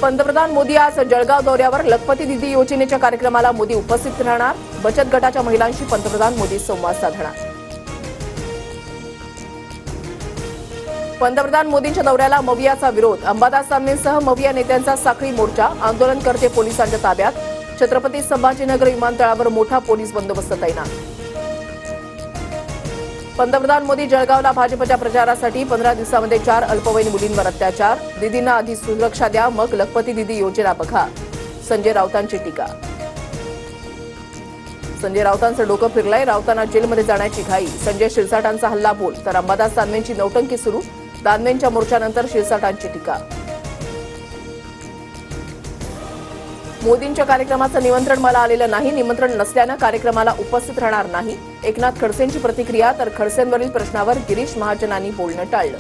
पंतप्रधान मोदी आज जळगाव दौऱ्यावर. लखपती दीदी योजनेच्या कार्यक्रमाला मोदी उपस्थित राहणार. बचत गटाच्या महिलांशी पंतप्रधान मोदी संवाद साधणार. पंतप्रधान मोदींच्या दौऱ्याला मवियाचा विरोध. अंबादास दानवेंसह मविया नेत्यांचा साखळी मोर्चा. आंदोलनकर्ते पोलिसांच्या ताब्यात. छत्रपती संभाजीनगर विमानतळावर मोठा पोलीस बंदोबस्त तैनात. पंतप्रधान मोदी जळगावला भाजपच्या प्रचारासाठी. 15 दिवसांमध्ये 4 अल्पवयीन मुलींवर अत्याचार. दीदींना आधी सुरक्षा द्या, मग लखपती दीदी योजना बघा. संजय राऊतांची टीका. संजय राऊतांचं डोकं फिरलंय. राऊतांना जेलमध्ये जाण्याची घाई. संजय शिरसाटांचा हल्ला बोल, तर अंबादास दानवेंची नौटंकी सुरू. दानवेंच्या मोर्चानंतर शिरसाटांची टीका. मोदींच्या कार्यक्रमाचं निमंत्रण मला आलेलं नाही. निमंत्रण नसल्यानं कार्यक्रमाला उपस्थित राहणार नाही. एकनाथ खडसेंची प्रतिक्रिया. तर खडसेंवरील प्रश्नावर गिरीश महाजनांनी बोलणं टाळलं.